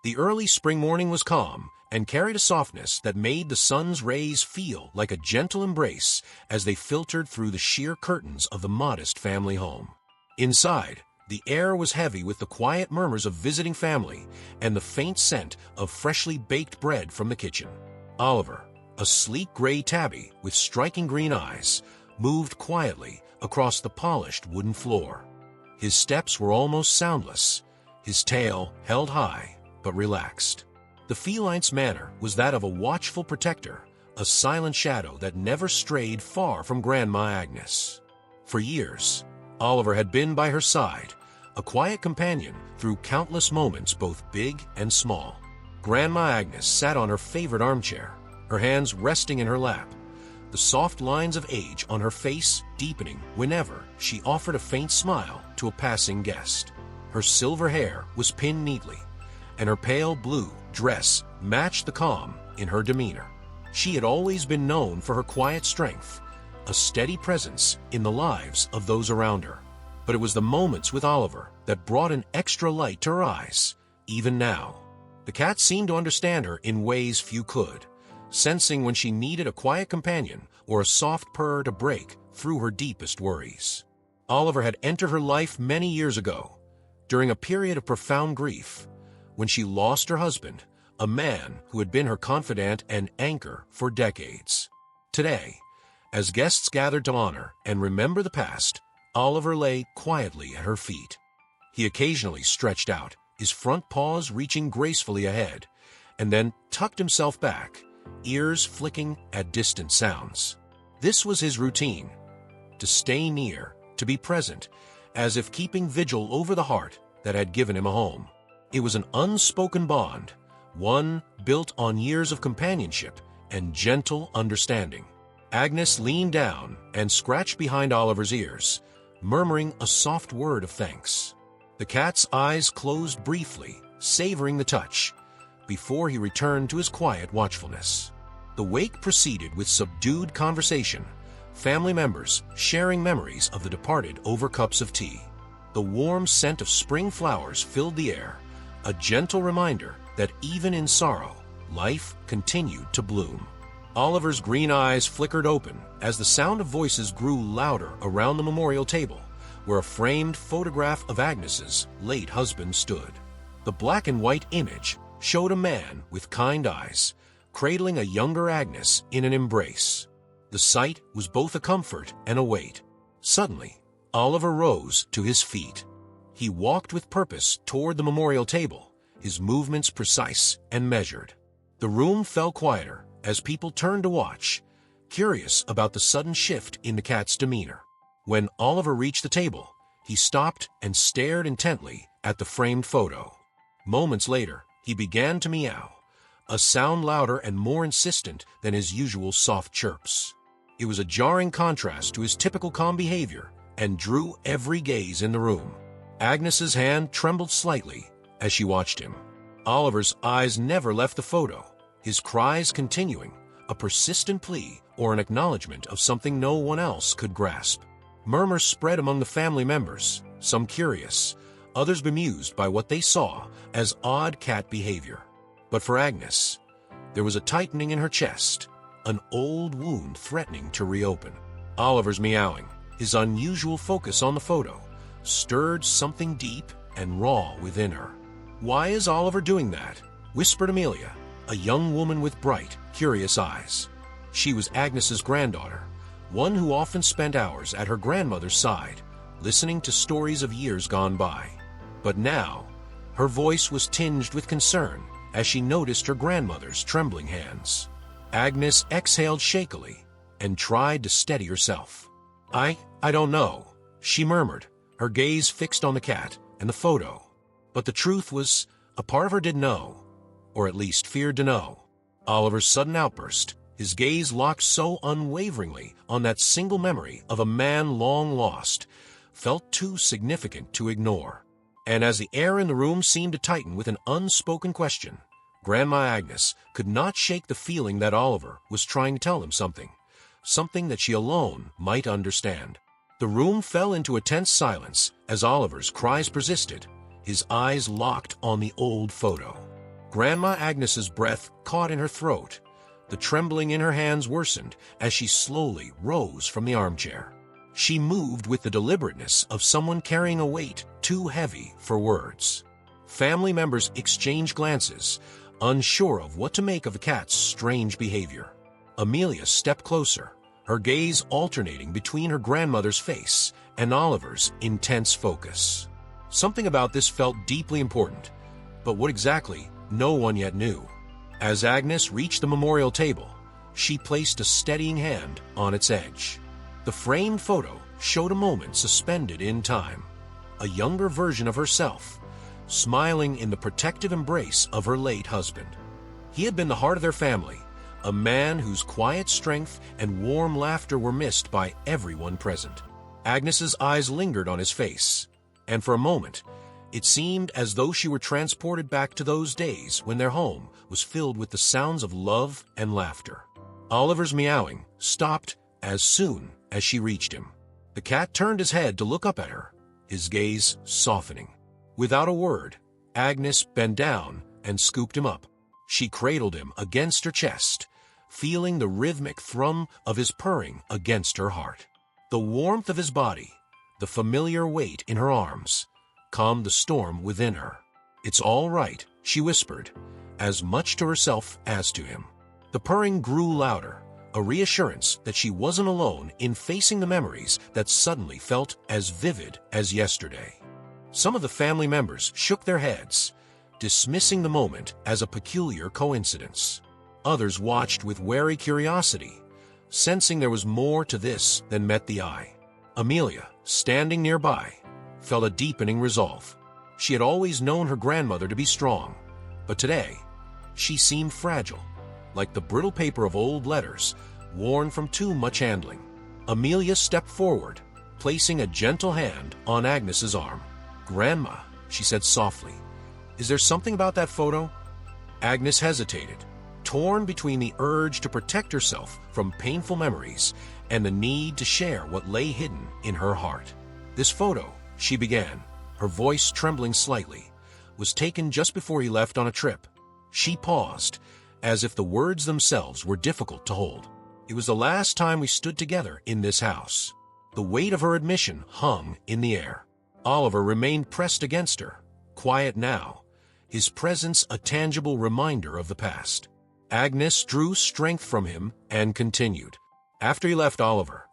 The early spring morning was calm and carried a softness that made the sun's rays feel like a gentle embrace as they filtered through the sheer curtains of the modest family home. Inside, the air was heavy with the quiet murmurs of visiting family and the faint scent of freshly baked bread from the kitchen. Oliver, a sleek gray tabby with striking green eyes, moved quietly across the polished wooden floor. His steps were almost soundless, his tail held high but relaxed. The feline's manner was that of a watchful protector, a silent shadow that never strayed far from Grandma Agnes. For years, Oliver had been by her side, a quiet companion through countless moments both big and small. Grandma Agnes sat on her favorite armchair, her hands resting in her lap, the soft lines of age on her face deepening whenever she offered a faint smile to a passing guest. Her silver hair was pinned neatly, and her pale blue dress matched the calm in her demeanor. She had always been known for her quiet strength, a steady presence in the lives of those around her. But it was the moments with Oliver that brought an extra light to her eyes, even now. The cat seemed to understand her in ways few could, sensing when she needed a quiet companion or a soft purr to break through her deepest worries. Oliver had entered her life many years ago, during a period of profound grief, when she lost her husband, a man who had been her confidant and anchor for decades. Today, as guests gathered to honor and remember the past, Oliver lay quietly at her feet. He occasionally stretched out, his front paws reaching gracefully ahead, and then tucked himself back, ears flicking at distant sounds. This was his routine, to stay near, to be present, as if keeping vigil over the heart that had given him a home. It was an unspoken bond, one built on years of companionship and gentle understanding. Agnes leaned down and scratched behind Oliver's ears, murmuring a soft word of thanks. The cat's eyes closed briefly, savoring the touch, before he returned to his quiet watchfulness. The wake proceeded with subdued conversation, family members sharing memories of the departed over cups of tea. The warm scent of spring flowers filled the air, a gentle reminder that even in sorrow, life continued to bloom. Oliver's green eyes flickered open as the sound of voices grew louder around the memorial table, where a framed photograph of Agnes's late husband stood. The black and white image showed a man with kind eyes, cradling a younger Agnes in an embrace. The sight was both a comfort and a weight. Suddenly, Oliver rose to his feet. He walked with purpose toward the memorial table, his movements precise and measured. The room fell quieter as people turned to watch, curious about the sudden shift in the cat's demeanor. When Oliver reached the table, he stopped and stared intently at the framed photo. Moments later, he began to meow, a sound louder and more insistent than his usual soft chirps. It was a jarring contrast to his typical calm behavior and drew every gaze in the room. Agnes's hand trembled slightly as she watched him. Oliver's eyes never left the photo, his cries continuing, a persistent plea or an acknowledgement of something no one else could grasp. Murmurs spread among the family members, some curious, others bemused by what they saw as odd cat behavior. But for Agnes, there was a tightening in her chest, an old wound threatening to reopen. Oliver's meowing, his unusual focus on the photo, stirred something deep and raw within her. "Why is Oliver doing that?" whispered Amelia, a young woman with bright, curious eyes. She was Agnes's granddaughter, one who often spent hours at her grandmother's side, listening to stories of years gone by. But now, her voice was tinged with concern as she noticed her grandmother's trembling hands. Agnes exhaled shakily and tried to steady herself. I don't know," she murmured, her gaze fixed on the cat and the photo. But the truth was, a part of her didn't know, or at least feared to know. Oliver's sudden outburst, his gaze locked so unwaveringly on that single memory of a man long lost, felt too significant to ignore. And as the air in the room seemed to tighten with an unspoken question, Grandma Agnes could not shake the feeling that Oliver was trying to tell them something that she alone might understand. The room fell into a tense silence as Oliver's cries persisted, his eyes locked on the old photo. Grandma Agnes's breath caught in her throat. The trembling in her hands worsened as she slowly rose from the armchair. She moved with the deliberateness of someone carrying a weight too heavy for words. Family members exchanged glances, unsure of what to make of the cat's strange behavior. Amelia stepped closer, her gaze alternating between her grandmother's face and Oliver's intense focus. Something about this felt deeply important, but what exactly, no one yet knew. As Agnes reached the memorial table, she placed a steadying hand on its edge. The framed photo showed a moment suspended in time, a younger version of herself, smiling in the protective embrace of her late husband. He had been the heart of their family, a man whose quiet strength and warm laughter were missed by everyone present. Agnes's eyes lingered on his face, and for a moment, it seemed as though she were transported back to those days when their home was filled with the sounds of love and laughter. Oliver's meowing stopped as soon as she reached him. The cat turned his head to look up at her, his gaze softening. Without a word, Agnes bent down and scooped him up. She cradled him against her chest, feeling the rhythmic thrum of his purring against her heart. The warmth of his body, the familiar weight in her arms, calmed the storm within her. "It's all right," she whispered, as much to herself as to him. The purring grew louder, a reassurance that she wasn't alone in facing the memories that suddenly felt as vivid as yesterday. Some of the family members shook their heads, dismissing the moment as a peculiar coincidence. Others watched with wary curiosity, sensing there was more to this than met the eye. Amelia, standing nearby, felt a deepening resolve. She had always known her grandmother to be strong, but today, she seemed fragile, like the brittle paper of old letters, worn from too much handling. Amelia stepped forward, placing a gentle hand on Agnes's arm. "Grandma," she said softly, "is there something about that photo?" Agnes hesitated, torn between the urge to protect herself from painful memories and the need to share what lay hidden in her heart. "This photo," she began, her voice trembling slightly, "was taken just before he left on a trip." She paused, as if the words themselves were difficult to hold. "It was the last time we stood together in this house." The weight of her admission hung in the air. Oliver remained pressed against her, quiet now, his presence a tangible reminder of the past. Agnes drew strength from him and continued. "After he left Oliver,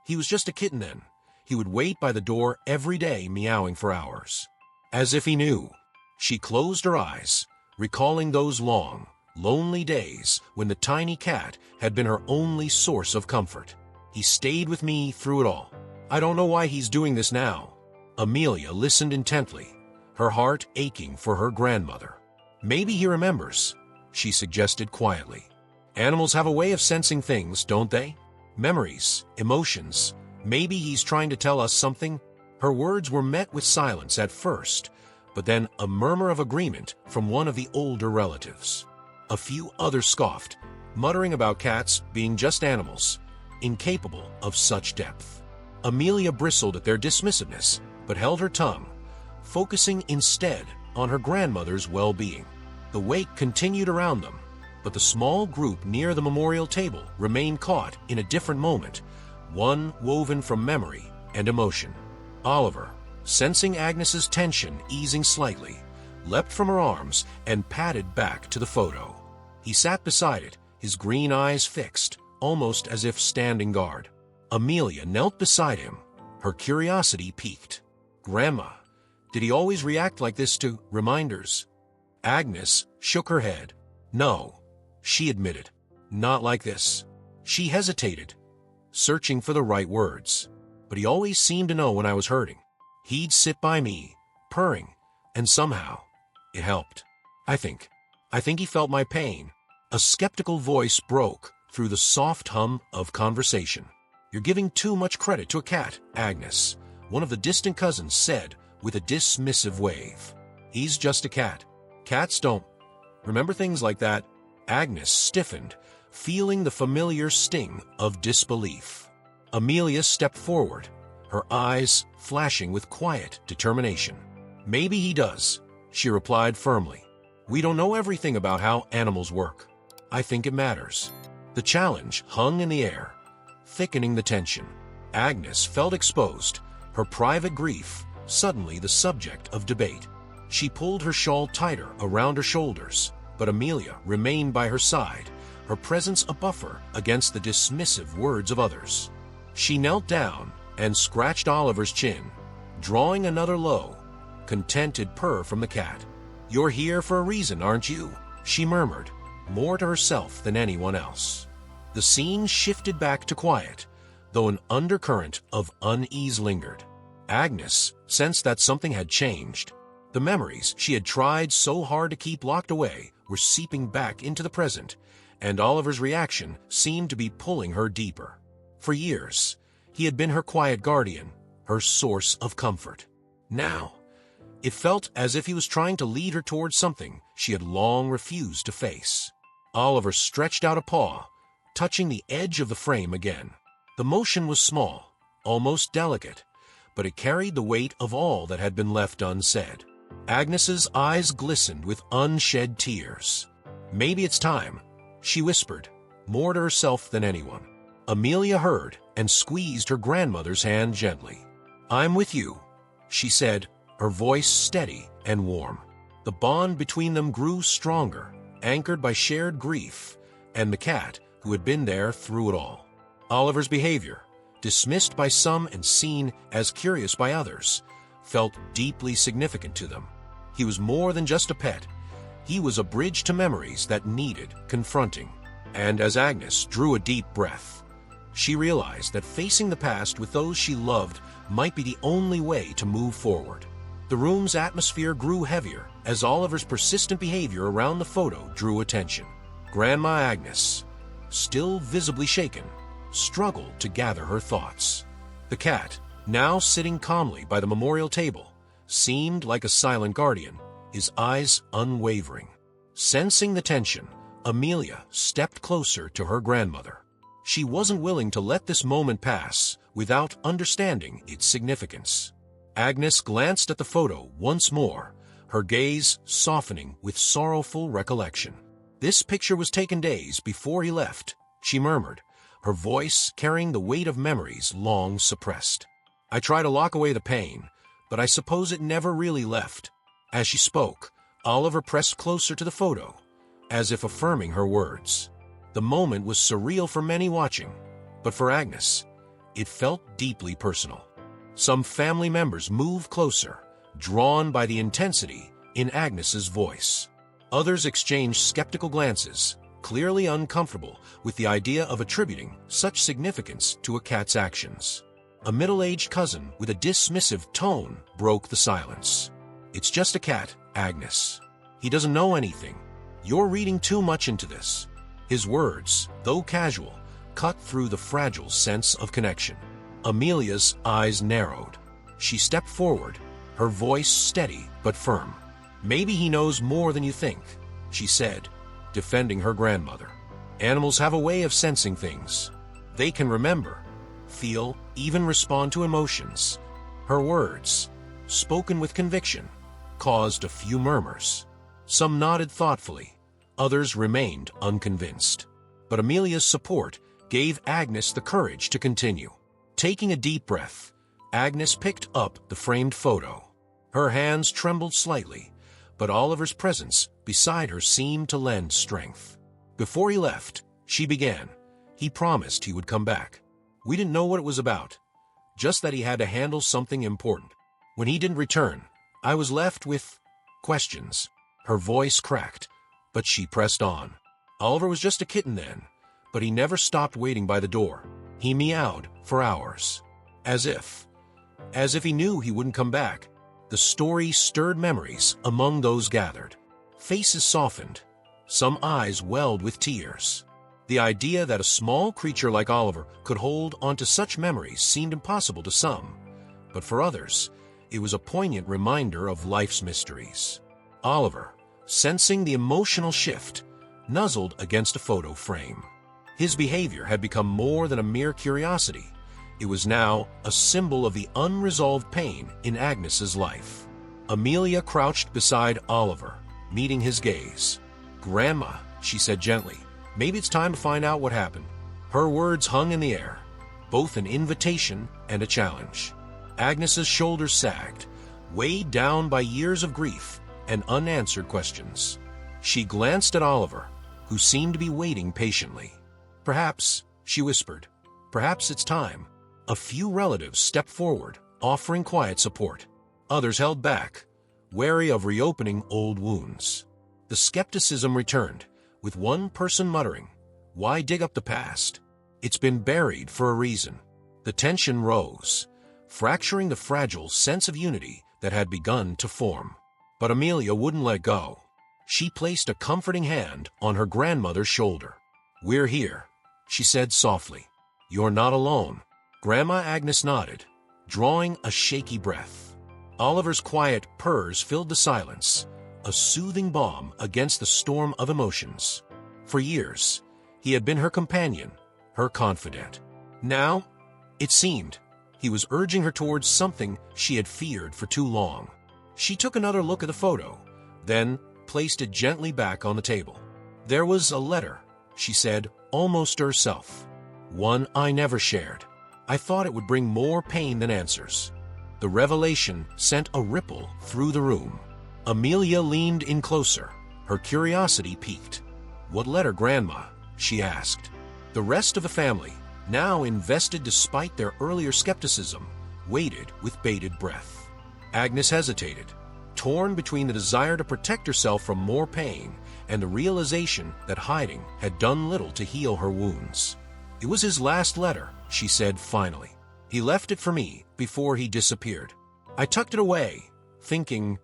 he was just a kitten then. He would wait by the door every day, meowing for hours. As if he knew." She closed her eyes, recalling those long, lonely days when the tiny cat had been her only source of comfort. "He stayed with me through it all. I don't know why he's doing this now." Amelia listened intently, her heart aching for her grandmother. "Maybe he remembers," she suggested quietly. "Animals have a way of sensing things, don't they? Memories, emotions. Maybe he's trying to tell us something." Her words were met with silence at first, but then a murmur of agreement from one of the older relatives. A few others scoffed, muttering about cats being just animals, incapable of such depth. Amelia bristled at their dismissiveness, but held her tongue, focusing instead on her grandmother's well-being. The wake continued around them, but the small group near the memorial table remained caught in a different moment, one woven from memory and emotion. Oliver, sensing Agnes's tension easing slightly, leapt from her arms and padded back to the photo. He sat beside it, his green eyes fixed, almost as if standing guard. Amelia knelt beside him, her curiosity piqued. "Grandma, did he always react like this to reminders?" Agnes shook her head. "No," she admitted, "not like this." She hesitated, searching for the right words. "But he always seemed to know when I was hurting. He'd sit by me, purring, and somehow it helped. I think he felt my pain." A skeptical voice broke through the soft hum of conversation. "You're giving too much credit to a cat, Agnes," one of the distant cousins said with a dismissive wave. "He's just a cat. Cats don't remember things like that." Agnes stiffened, feeling the familiar sting of disbelief. Amelia stepped forward, her eyes flashing with quiet determination. "Maybe he does," she replied firmly. We don't know everything about how animals work. I think it matters." The challenge hung in the air, thickening the tension. Agnes felt exposed, her private grief suddenly the subject of debate. She pulled her shawl tighter around her shoulders, but Amelia remained by her side, her presence a buffer against the dismissive words of others. She knelt down and scratched Oliver's chin, drawing another low, contented purr from the cat. "You're here for a reason, aren't you?" she murmured, more to herself than anyone else. The scene shifted back to quiet, though an undercurrent of unease lingered. Agnes sensed that something had changed. The memories she had tried so hard to keep locked away were seeping back into the present, and Oliver's reaction seemed to be pulling her deeper. For years, he had been her quiet guardian, her source of comfort. Now, it felt as if he was trying to lead her towards something she had long refused to face. Oliver stretched out a paw, touching the edge of the frame again. The motion was small, almost delicate, but it carried the weight of all that had been left unsaid. Agnes's eyes glistened with unshed tears. "Maybe it's time," she whispered, more to herself than anyone. Amelia heard and squeezed her grandmother's hand gently. "I'm with you," she said, her voice steady and warm. The bond between them grew stronger, anchored by shared grief and the cat who had been there through it all. Oliver's behavior, dismissed by some and seen as curious by others, felt deeply significant to them. He was more than just a pet. He was a bridge to memories that needed confronting. And as Agnes drew a deep breath, she realized that facing the past with those she loved might be the only way to move forward. The room's atmosphere grew heavier as Oliver's persistent behavior around the photo drew attention. Grandma Agnes, still visibly shaken, struggled to gather her thoughts. The cat, now sitting calmly by the memorial table, seemed like a silent guardian, his eyes unwavering. Sensing the tension, Amelia stepped closer to her grandmother. She wasn't willing to let this moment pass without understanding its significance. Agnes glanced at the photo once more, her gaze softening with sorrowful recollection. "This picture was taken days before he left," she murmured, her voice carrying the weight of memories long suppressed. "I try to lock away the pain, but I suppose it never really left." As she spoke, Oliver pressed closer to the photo, as if affirming her words. The moment was surreal for many watching, but for Agnes, it felt deeply personal. Some family members moved closer, drawn by the intensity in Agnes's voice. Others exchanged skeptical glances, clearly uncomfortable with the idea of attributing such significance to a cat's actions. A middle-aged cousin with a dismissive tone broke the silence. "It's just a cat, Agnes. He doesn't know anything. You're reading too much into this." His words, though casual, cut through the fragile sense of connection. Amelia's eyes narrowed. She stepped forward, her voice steady but firm. "Maybe he knows more than you think," she said, defending her grandmother. "Animals have a way of sensing things. They can remember, feel, even respond to emotions." Her words, spoken with conviction, caused a few murmurs. Some nodded thoughtfully, others remained unconvinced. But Amelia's support gave Agnes the courage to continue. Taking a deep breath, Agnes picked up the framed photo. Her hands trembled slightly, but Oliver's presence beside her seemed to lend strength. Before he left, she began. He promised he would come back. We didn't know what it was about, just that he had to handle something important. When he didn't return, I was left with questions. Her voice cracked, but she pressed on. Oliver was just a kitten then, but he never stopped waiting by the door. He meowed for hours, as if he knew he wouldn't come back. The story stirred memories among those gathered. Faces softened, some eyes welled with tears. The idea that a small creature like Oliver could hold onto such memories seemed impossible to some, but for others, it was a poignant reminder of life's mysteries. Oliver, sensing the emotional shift, nuzzled against a photo frame. His behavior had become more than a mere curiosity. It was now a symbol of the unresolved pain in Agnes's life. Amelia crouched beside Oliver, meeting his gaze. "Grandma," she said gently, "maybe it's time to find out what happened." Her words hung in the air, both an invitation and a challenge. Agnes's shoulders sagged, weighed down by years of grief and unanswered questions. She glanced at Oliver, who seemed to be waiting patiently. "Perhaps," she whispered, "perhaps it's time." A few relatives stepped forward, offering quiet support. Others held back, wary of reopening old wounds. The skepticism returned, with one person muttering, "Why dig up the past? It's been buried for a reason." The tension rose, fracturing the fragile sense of unity that had begun to form. But Amelia wouldn't let go. She placed a comforting hand on her grandmother's shoulder. "We're here," she said softly. "You're not alone." Grandma Agnes nodded, drawing a shaky breath. Oliver's quiet purrs filled the silence, a soothing balm against the storm of emotions. For years, he had been her companion, her confidant. Now, it seemed, he was urging her towards something she had feared for too long. She took another look at the photo, then placed it gently back on the table. "There was a letter," she said, almost to herself. "One I never shared. I thought it would bring more pain than answers." The revelation sent a ripple through the room. Amelia leaned in closer, her curiosity piqued. "What letter, Grandma?" she asked. The rest of the family, now invested despite their earlier skepticism, waited with bated breath. Agnes hesitated, torn between the desire to protect herself from more pain and the realization that hiding had done little to heal her wounds. "It was his last letter," she said finally. "He left it for me before he disappeared. I tucked it away, thinking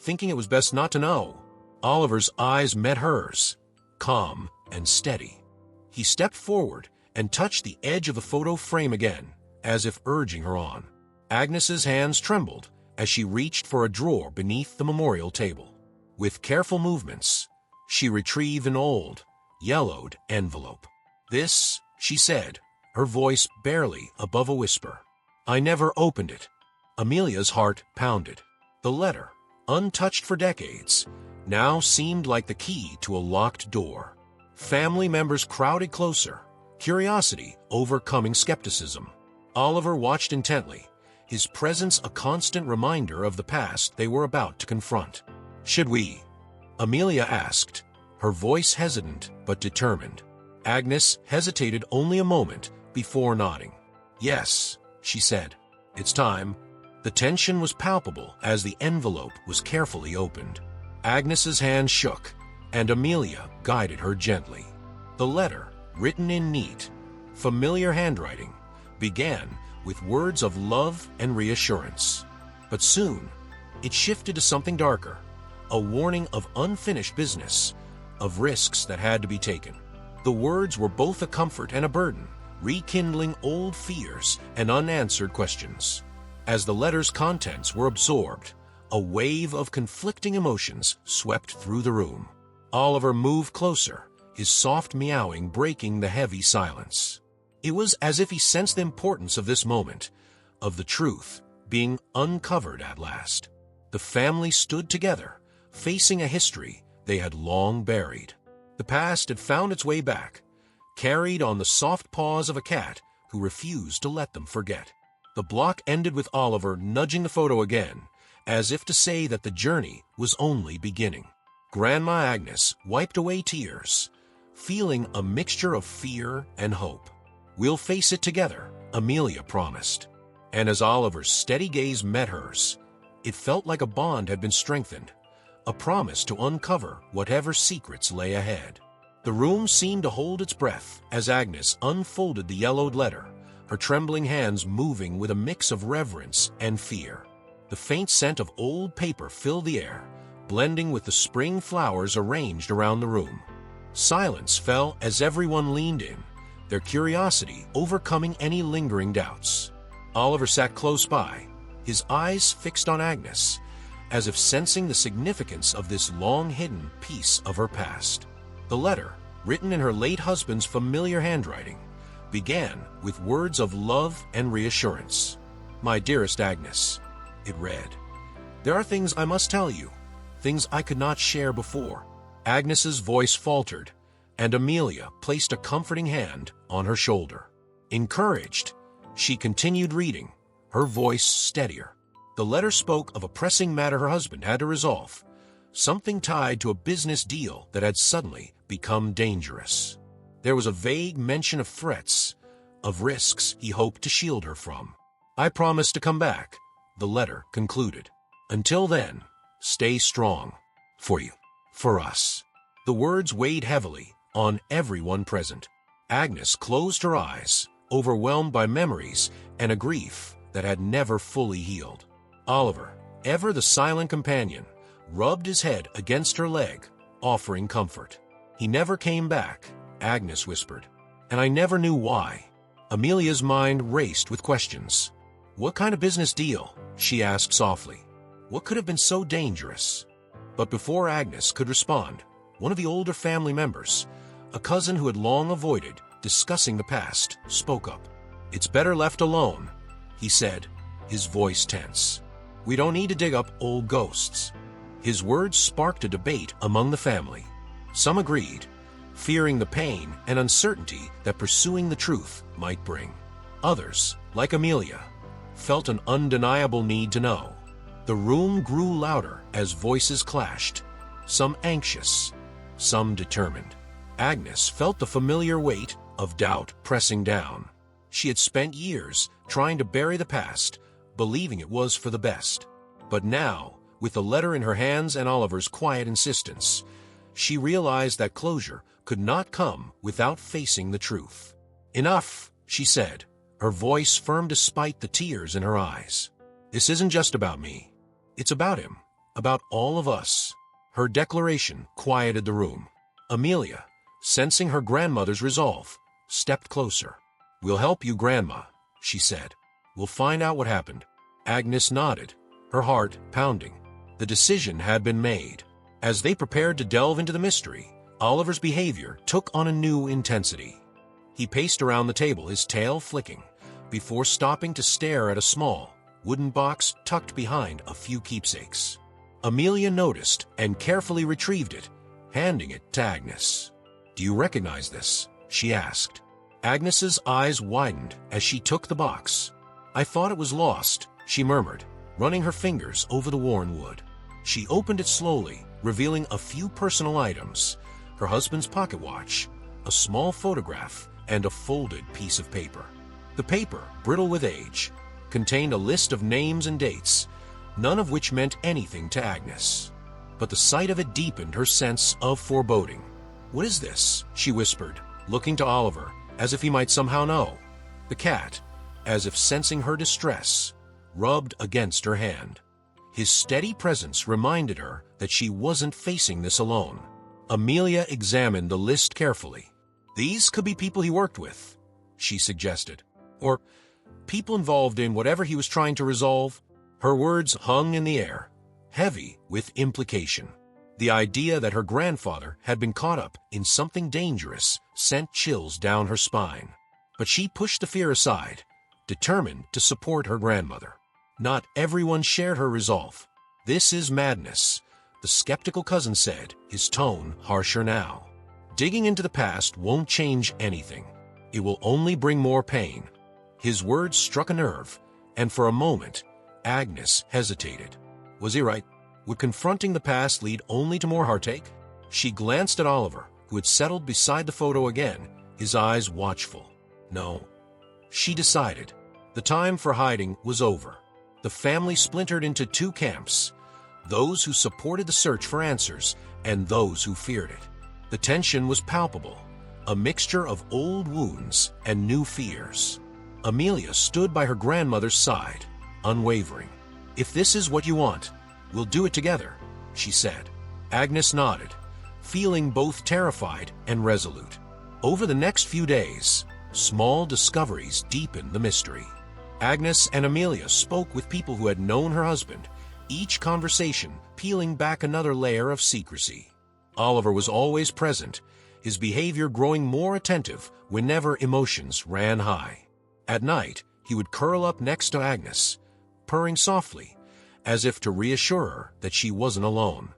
it was best not to know." Oliver's eyes met hers, calm and steady. He stepped forward and touched the edge of the photo frame again, as if urging her on. Agnes's hands trembled as she reached for a drawer beneath the memorial table. With careful movements, she retrieved an old, yellowed envelope. "This," she said, her voice barely above a whisper. "I never opened it." Amelia's heart pounded. The letter, untouched for decades, now seemed like the key to a locked door. Family members crowded closer, curiosity overcoming skepticism. Oliver watched intently, his presence a constant reminder of the past they were about to confront. "Should we?" Amelia asked, her voice hesitant but determined. Agnes hesitated only a moment before nodding. "Yes," she said. "It's time." The tension was palpable as the envelope was carefully opened. Agnes's hand shook, and Amelia guided her gently. The letter, written in neat, familiar handwriting, began with words of love and reassurance. But soon, it shifted to something darker, a warning of unfinished business, of risks that had to be taken. The words were both a comfort and a burden, rekindling old fears and unanswered questions. As the letter's contents were absorbed, a wave of conflicting emotions swept through the room. Oliver moved closer, his soft meowing breaking the heavy silence. It was as if he sensed the importance of this moment, of the truth being uncovered at last. The family stood together, facing a history they had long buried. The past had found its way back, carried on the soft paws of a cat who refused to let them forget. The block ended with Oliver nudging the photo again, as if to say that the journey was only beginning. Grandma Agnes wiped away tears, feeling a mixture of fear and hope. "We'll face it together," Amelia promised. And as Oliver's steady gaze met hers, it felt like a bond had been strengthened, a promise to uncover whatever secrets lay ahead. The room seemed to hold its breath as Agnes unfolded the yellowed letter, her trembling hands moving with a mix of reverence and fear. The faint scent of old paper filled the air, blending with the spring flowers arranged around the room. Silence fell as everyone leaned in, their curiosity overcoming any lingering doubts. Oliver sat close by, his eyes fixed on Agnes, as if sensing the significance of this long-hidden piece of her past. The letter, written in her late husband's familiar handwriting, began with words of love and reassurance. "My dearest Agnes," it read, "there are things I must tell you, things I could not share before. Agnes's voice faltered, and Amelia placed a comforting hand on her shoulder. Encouraged, she continued reading, her voice steadier. The letter spoke of a pressing matter her husband had to resolve, something tied to a business deal that had suddenly become dangerous. There was a vague mention of threats, of risks he hoped to shield her from. "I promise to come back," the letter concluded. "Until then, stay strong. For you. For us." The words weighed heavily on everyone present. Agnes closed her eyes, overwhelmed by memories and a grief that had never fully healed. Oliver, ever the silent companion, rubbed his head against her leg, offering comfort. "He never came back," Agnes whispered, "and I never knew why." Amelia's mind raced with questions. "What kind of business deal?" she asked softly. "What could have been so dangerous?" But before Agnes could respond, one of the older family members, a cousin who had long avoided discussing the past, spoke up. "It's better left alone," he said, his voice tense. "We don't need to dig up old ghosts." His words sparked a debate among the family. Some agreed, fearing the pain and uncertainty that pursuing the truth might bring. Others, like Amelia, felt an undeniable need to know. The room grew louder as voices clashed, some anxious, some determined. Agnes felt the familiar weight of doubt pressing down. She had spent years trying to bury the past, believing it was for the best. But now, with the letter in her hands and Oliver's quiet insistence, she realized that closure could not come without facing the truth. "Enough," she said, her voice firm despite the tears in her eyes. "This isn't just about me. It's about him, about all of us." Her declaration quieted the room. Amelia, sensing her grandmother's resolve, stepped closer. "We'll help you, Grandma," she said. "We'll find out what happened." Agnes nodded, her heart pounding. The decision had been made. As they prepared to delve into the mystery, Oliver's behavior took on a new intensity. He paced around the table, his tail flicking, before stopping to stare at a small, wooden box tucked behind a few keepsakes. Amelia noticed and carefully retrieved it, handing it to Agnes. "Do you recognize this?" she asked. Agnes's eyes widened as she took the box. "I thought it was lost," she murmured, running her fingers over the worn wood. She opened it slowly, revealing a few personal items, her husband's pocket watch, a small photograph, and a folded piece of paper. The paper, brittle with age, contained a list of names and dates, none of which meant anything to Agnes. But the sight of it deepened her sense of foreboding. "What is this?" she whispered, looking to Oliver, as if he might somehow know. The cat, as if sensing her distress, rubbed against her hand. His steady presence reminded her that she wasn't facing this alone. Amelia examined the list carefully. "These could be people he worked with," she suggested. "Or people involved in whatever he was trying to resolve." Her words hung in the air, heavy with implication. The idea that her grandfather had been caught up in something dangerous sent chills down her spine. But she pushed the fear aside, determined to support her grandmother. Not everyone shared her resolve. "This is madness," the skeptical cousin said, his tone harsher now. "Digging into the past won't change anything. It will only bring more pain." His words struck a nerve, and for a moment, Agnes hesitated. Was he right? Would confronting the past lead only to more heartache? She glanced at Oliver, who had settled beside the photo again, his eyes watchful. No, she decided. The time for hiding was over. The family splintered into two camps, those who supported the search for answers and those who feared it. The tension was palpable, a mixture of old wounds and new fears. Amelia stood by her grandmother's side, unwavering. "If this is what you want, we'll do it together," she said. Agnes nodded, feeling both terrified and resolute. Over the next few days, small discoveries deepened the mystery. Agnes and Amelia spoke with people who had known her husband, each conversation peeling back another layer of secrecy. Oliver was always present, his behavior growing more attentive whenever emotions ran high. At night, he would curl up next to Agnes, purring softly, as if to reassure her that she wasn't alone.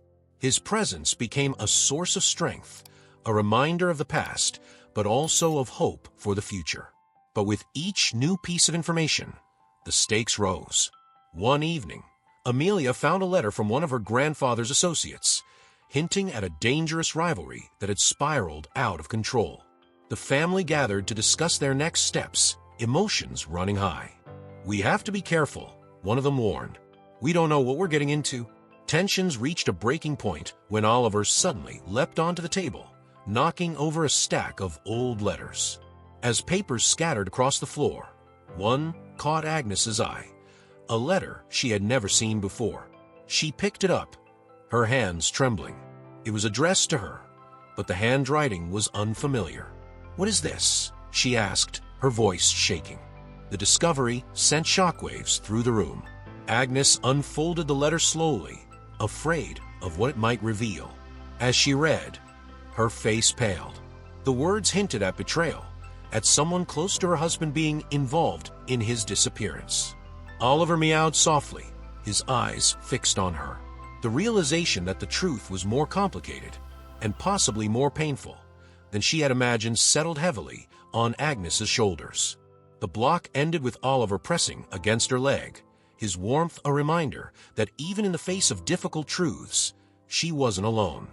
His presence became a source of strength, a reminder of the past, but also of hope for the future. But with each new piece of information, the stakes rose. One evening, Amelia found a letter from one of her grandfather's associates, hinting at a dangerous rivalry that had spiraled out of control. The family gathered to discuss their next steps, emotions running high. "We have to be careful," one of them warned. "We don't know what we're getting into." Tensions reached a breaking point when Oliver suddenly leapt onto the table, knocking over a stack of old letters. As papers scattered across the floor, one caught Agnes's eye, a letter she had never seen before. She picked it up, her hands trembling. It was addressed to her, but the handwriting was unfamiliar. "What is this?" she asked, her voice shaking. The discovery sent shockwaves through the room. Agnes unfolded the letter slowly, afraid of what it might reveal. As she read, her face paled. The words hinted at betrayal, at someone close to her husband being involved in his disappearance. Oliver meowed softly, his eyes fixed on her. The realization that the truth was more complicated, and possibly more painful, than she had imagined settled heavily on Agnes's shoulders. The block ended with Oliver pressing against her leg, his warmth a reminder that even in the face of difficult truths, she wasn't alone.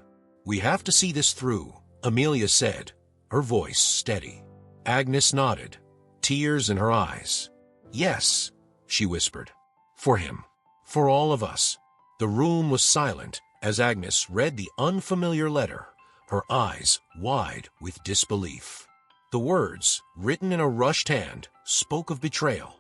"We have to see this through," Amelia said, her voice steady. Agnes nodded, tears in her eyes. "Yes," she whispered. "For him. For all of us." The room was silent as Agnes read the unfamiliar letter, her eyes wide with disbelief. The words, written in a rushed hand, spoke of betrayal.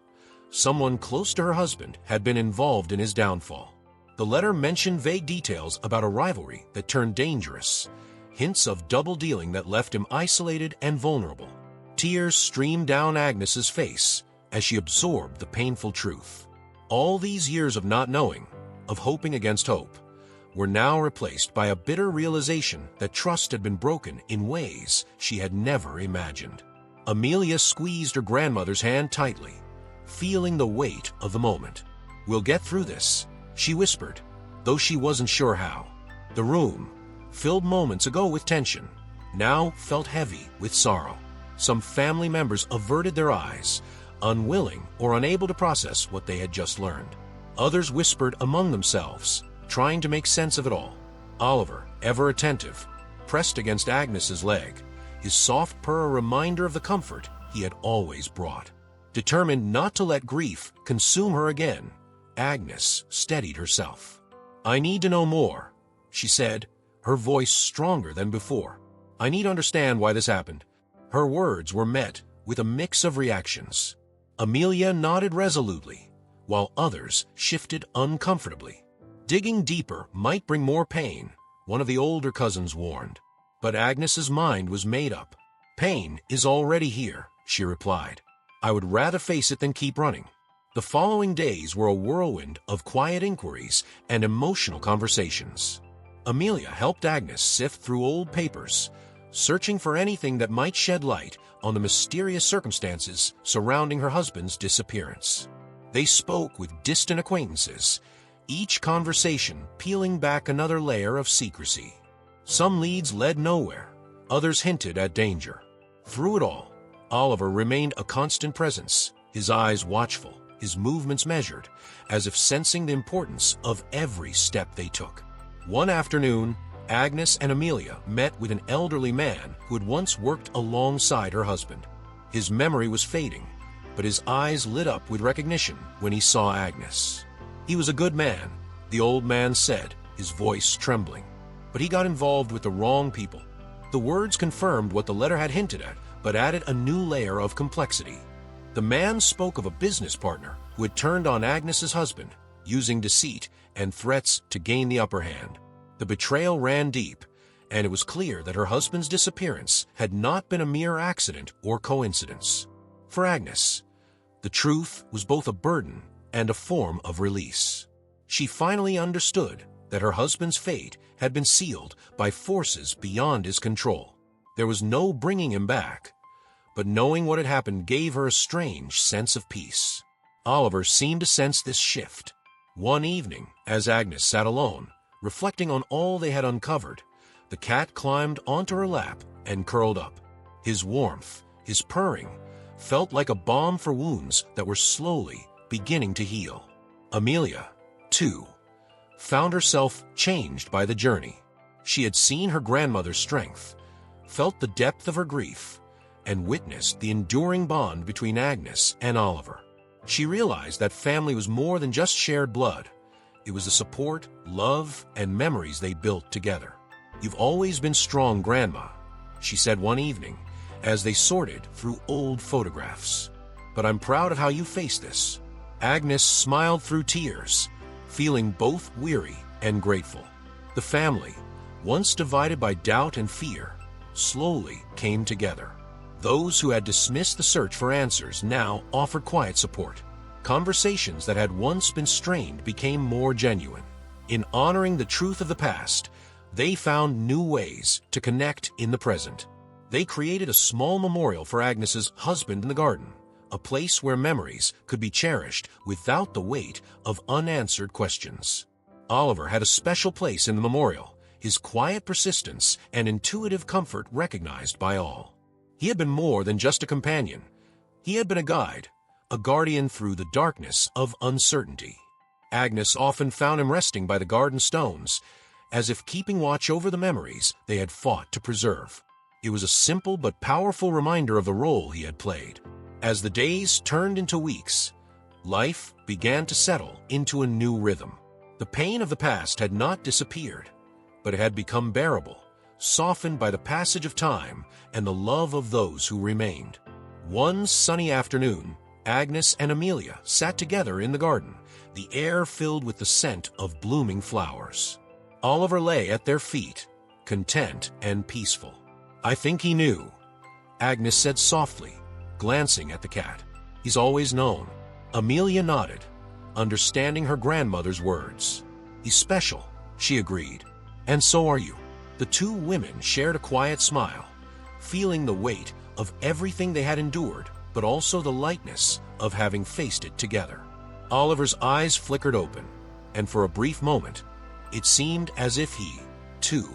Someone close to her husband had been involved in his downfall. The letter mentioned vague details about a rivalry that turned dangerous, hints of double-dealing that left him isolated and vulnerable. Tears streamed down Agnes's face as she absorbed the painful truth. All these years of not knowing, of hoping against hope, were now replaced by a bitter realization that trust had been broken in ways she had never imagined. Amelia squeezed her grandmother's hand tightly, feeling the weight of the moment. "We'll get through this," she whispered, though she wasn't sure how. The room, filled moments ago with tension, now felt heavy with sorrow. Some family members averted their eyes, unwilling or unable to process what they had just learned. Others whispered among themselves, trying to make sense of it all. Oliver, ever attentive, pressed against Agnes's leg, his soft purr a reminder of the comfort he had always brought. Determined not to let grief consume her again, Agnes steadied herself. "I need to know more," she said, her voice stronger than before. "I need to understand why this happened." Her words were met with a mix of reactions. Amelia nodded resolutely, while others shifted uncomfortably. "Digging deeper might bring more pain," one of the older cousins warned. But Agnes's mind was made up. "Pain is already here," she replied. "I would rather face it than keep running." The following days were a whirlwind of quiet inquiries and emotional conversations. Amelia helped Agnes sift through old papers, searching for anything that might shed light on the mysterious circumstances surrounding her husband's disappearance. They spoke with distant acquaintances, each conversation peeling back another layer of secrecy. Some leads led nowhere, others hinted at danger. Through it all, Oliver remained a constant presence, his eyes watchful, his movements measured, as if sensing the importance of every step they took. One afternoon, Agnes and Amelia met with an elderly man who had once worked alongside her husband. His memory was fading, but his eyes lit up with recognition when he saw Agnes. He was a good man, the old man said, his voice trembling. But he got involved with the wrong people. The words confirmed what the letter had hinted at, but added a new layer of complexity. The man spoke of a business partner who had turned on Agnes's husband, using deceit and threats to gain the upper hand. The betrayal ran deep, and it was clear that her husband's disappearance had not been a mere accident or coincidence. For Agnes, the truth was both a burden and a form of release. She finally understood that her husband's fate had been sealed by forces beyond his control. There was no bringing him back, but knowing what had happened gave her a strange sense of peace. Oliver seemed to sense this shift. One evening, as Agnes sat alone, Reflecting on all they had uncovered, the cat climbed onto her lap and curled up. His warmth, his purring, felt like a balm for wounds that were slowly beginning to heal. Amelia, too, found herself changed by the journey. She had seen her grandmother's strength, felt the depth of her grief, and witnessed the enduring bond between Agnes and Oliver. She realized that family was more than just shared blood. It was the support, love, and memories they built together. "You've always been strong, Grandma," she said one evening as they sorted through old photographs. "But I'm proud of how you faced this." Agnes smiled through tears, feeling both weary and grateful. The family, once divided by doubt and fear, slowly came together. Those who had dismissed the search for answers now offered quiet support. Conversations that had once been strained became more genuine. In honoring the truth of the past, they found new ways to connect in the present. They created a small memorial for Agnes's husband in the garden, a place where memories could be cherished without the weight of unanswered questions. Oliver had a special place in the memorial, his quiet persistence and intuitive comfort recognized by all. He had been more than just a companion. He had been a guide, a guardian through the darkness of uncertainty. Agnes often found him resting by the garden stones, as if keeping watch over the memories they had fought to preserve. It was a simple but powerful reminder of the role he had played. As the days turned into weeks, life began to settle into a new rhythm. The pain of the past had not disappeared, but it had become bearable, softened by the passage of time and the love of those who remained. One sunny afternoon, Agnes and Amelia sat together in the garden, the air filled with the scent of blooming flowers. Oliver lay at their feet, content and peaceful. "I think he knew," Agnes said softly, glancing at the cat. "He's always known." Amelia nodded, understanding her grandmother's words. "He's special," she agreed. "And so are you." The two women shared a quiet smile, feeling the weight of everything they had endured, but also the lightness of having faced it together. Oliver's eyes flickered open, and for a brief moment, it seemed as if he, too,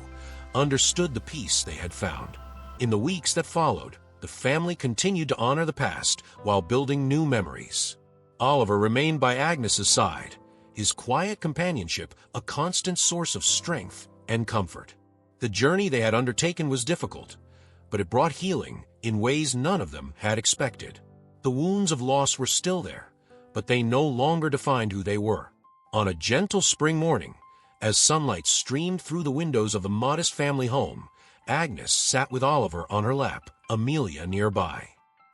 understood the peace they had found. In the weeks that followed, the family continued to honor the past while building new memories. Oliver remained by Agnes's side, his quiet companionship a constant source of strength and comfort. The journey they had undertaken was difficult, but it brought healing in ways none of them had expected. The wounds of loss were still there, but they no longer defined who they were. On a gentle spring morning, as sunlight streamed through the windows of the modest family home, Agnes sat with Oliver on her lap, Amelia nearby.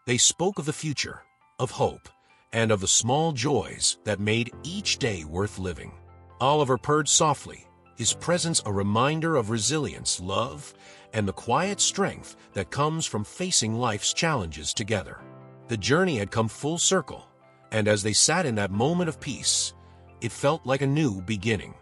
They spoke of the future, of hope, and of the small joys that made each day worth living. Oliver purred softly, his presence a reminder of resilience, love, and the quiet strength that comes from facing life's challenges together. The journey had come full circle, and as they sat in that moment of peace, it felt like a new beginning.